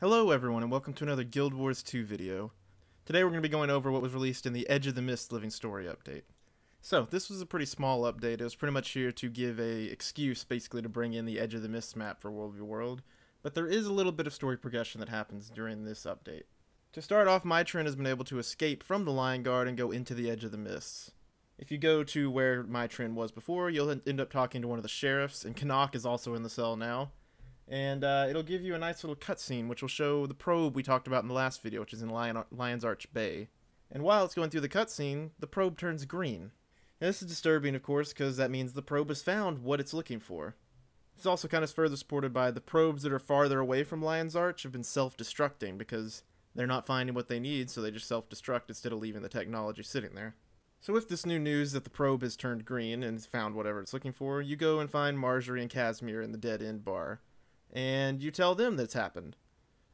Hello everyone and welcome to another Guild Wars 2 video. Today we're going to be going over what was released in the Edge of the Mist Living Story update. So, this was a pretty small update. It was pretty much here to give a excuse basically to bring in the Edge of the Mist map for World v. World, but there is a little bit of story progression that happens during this update. To start off, Mytrin has been able to escape from the Lion Guard and go into the Edge of the Mists. If you go to where Mytrin was before, you'll end up talking to one of the sheriffs, and Canuck is also in the cell now. And it'll give you a nice little cutscene, which will show the probe we talked about in the last video, which is in Lion's Arch Bay. And while it's going through the cutscene, the probe turns green. And this is disturbing, of course, because that means the probe has found what it's looking for. It's also kind of further supported by the probes that are farther away from Lion's Arch have been self-destructing, because they're not finding what they need, so they just self-destruct instead of leaving the technology sitting there. So with this new news that the probe has turned green and has found whatever it's looking for, you go and find Marjorie and Casimir in the Dead End bar. And you tell them that's happened.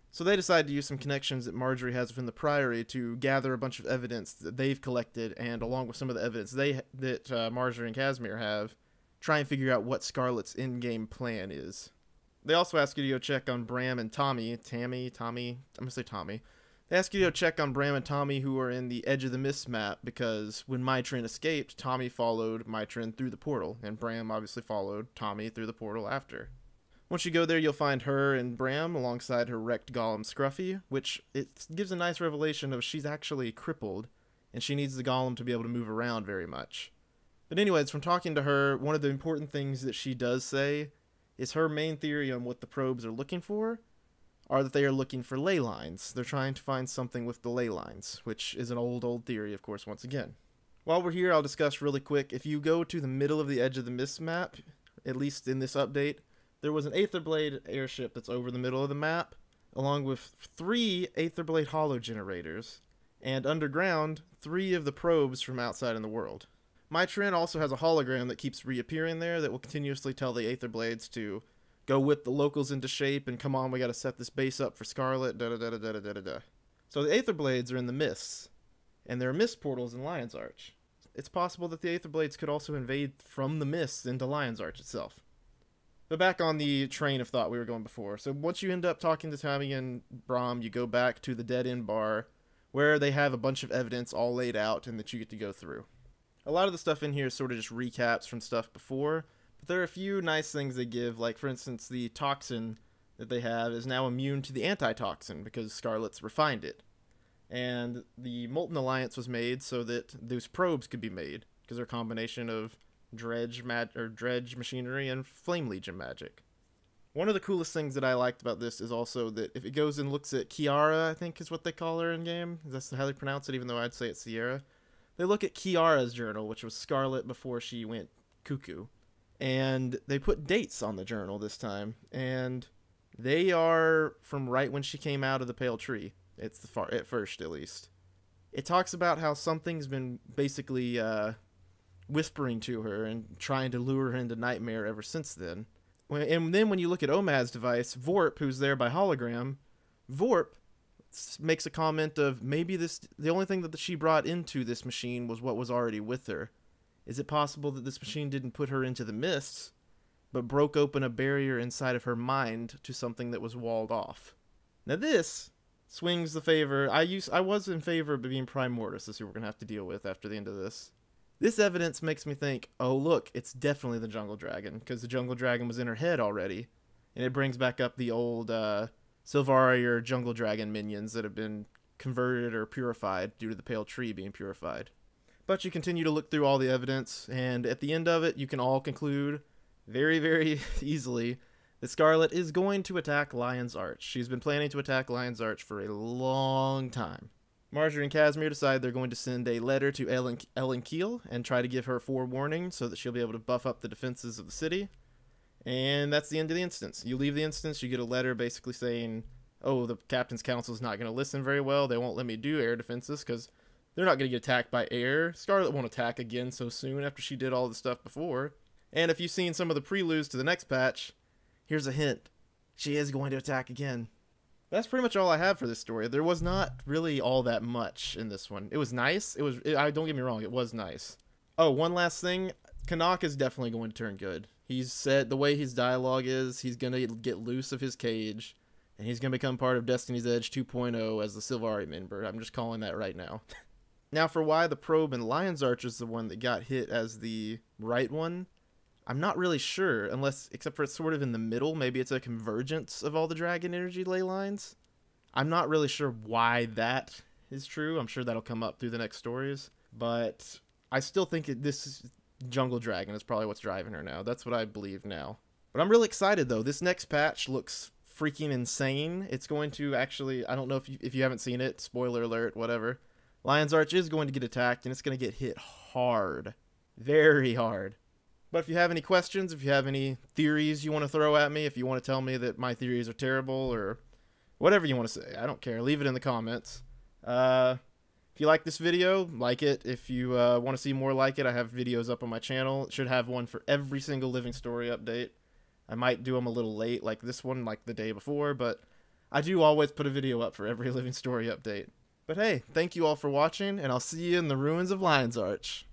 So they decide to use some connections that Marjorie has within the Priory to gather a bunch of evidence that they've collected, and along with some of the evidence that Marjorie and Casimir have, try and figure out what Scarlet's in-game plan is. They also ask you to go check on Bram and Tommy. I'm gonna say Tommy. They ask you to go check on Bram and Tommy, who are in the Edge of the Mist map, because when Mytrin escaped, Tommy followed Mytrin through the portal, and Bram obviously followed Tommy through the portal after. Once you go there, you'll find her and Bram alongside her wrecked golem Scruffy, which it gives a nice revelation of she's actually crippled, and she needs the golem to be able to move around very much. But anyways, from talking to her, one of the important things that she does say is her main theory on what the probes are looking for are that they are looking for ley lines. They're trying to find something with the ley lines, which is an old theory, of course, once again. While we're here, I'll discuss really quick. If you go to the middle of the Edge of the Mist map, at least in this update, there was an Aetherblade airship that's over the middle of the map, along with 3 Aetherblade holo generators, and underground, 3 of the probes from outside in the world. Mytrin also has a hologram that keeps reappearing there that will continuously tell the Aetherblades to go whip the locals into shape and come on, we gotta set this base up for Scarlet, da-da-da-da-da-da-da. So the Aetherblades are in the mists, and there are mist portals in Lion's Arch. It's possible that the Aetherblades could also invade from the mists into Lion's Arch itself. But back on the train of thought we were going before. So once you end up talking to Tommy and Bram, you go back to the Dead End bar, where they have a bunch of evidence all laid out and that you get to go through. A lot of the stuff in here is sort of just recaps from stuff before, but there are a few nice things they give, like for instance the toxin that they have is now immune to the antitoxin because Scarlet's refined it. And the Molten Alliance was made so that those probes could be made, because they're a combination of dredge machinery and Flame Legion magic. One of the coolest things that I liked about this is also that if it goes and looks at Kiara, I think is what they call her in game, that's how they pronounce it, even though I'd say it's Sierra. They look at Kiara's journal, which was Scarlet before she went cuckoo, and they put dates on the journal this time, and they are from right when she came out of the Pale Tree. It's at first, at least. It talks about how something's been basically whispering to her and trying to lure her into Nightmare ever since then. And then when you look at Omad's device, Vorp, who's there by hologram, Vorp makes a comment of maybe the only thing that she brought into this machine was what was already with her. Is it possible that this machine didn't put her into the mists, but broke open a barrier inside of her mind to something that was walled off? Now this swings the favor. I was in favor of being Prime Mortis. This is who we're going to have to deal with after the end of this. This evidence makes me think, oh look, it's definitely the Jungle Dragon, because the Jungle Dragon was in her head already, and it brings back up the old Sylvari or Jungle Dragon minions that have been converted or purified due to the Pale Tree being purified. But you continue to look through all the evidence, and at the end of it, you can all conclude very, very easily that Scarlet is going to attack Lion's Arch. She's been planning to attack Lion's Arch for a long time. Marjorie and Casimir decide they're going to send a letter to Ellen Keel and try to give her forewarning so that she'll be able to buff up the defenses of the city. And that's the end of the instance. You leave the instance, you get a letter basically saying, oh, the Captain's Council's not going to listen very well. They won't let me do air defenses because they're not going to get attacked by air. Scarlet won't attack again so soon after she did all the stuff before. And if you've seen some of the preludes to the next patch, here's a hint. She is going to attack again. That's pretty much all I have for this story. There was not really all that much in this one. It was nice. Don't get me wrong, it was nice. Oh, one last thing. Canuck is definitely going to turn good. He's said the way his dialogue is, he's going to get loose of his cage, and he's going to become part of Destiny's Edge 2.0 as the Sylvari member. I'm just calling that right now. Now, for why the probe in Lion's Arch is the one that got hit as the right one, I'm not really sure, except for it's sort of in the middle. Maybe it's a convergence of all the dragon energy ley lines. I'm not really sure why that is true. I'm sure that'll come up through the next stories, but I still think this jungle dragon is probably what's driving her now. That's what I believe now. But I'm really excited, though. This next patch looks freaking insane. It's going to actually, I don't know if you haven't seen it, spoiler alert, whatever. Lion's Arch is going to get attacked, and it's going to get hit hard. Very hard. But if you have any questions, if you have any theories you want to throw at me, if you want to tell me that my theories are terrible, or whatever you want to say, I don't care. Leave it in the comments. If you like this video, like it. If you want to see more like it, I have videos up on my channel. It should have one for every single Living Story update. I might do them a little late, like this one, like the day before, but I do always put a video up for every Living Story update. But hey, thank you all for watching, and I'll see you in the ruins of Lion's Arch.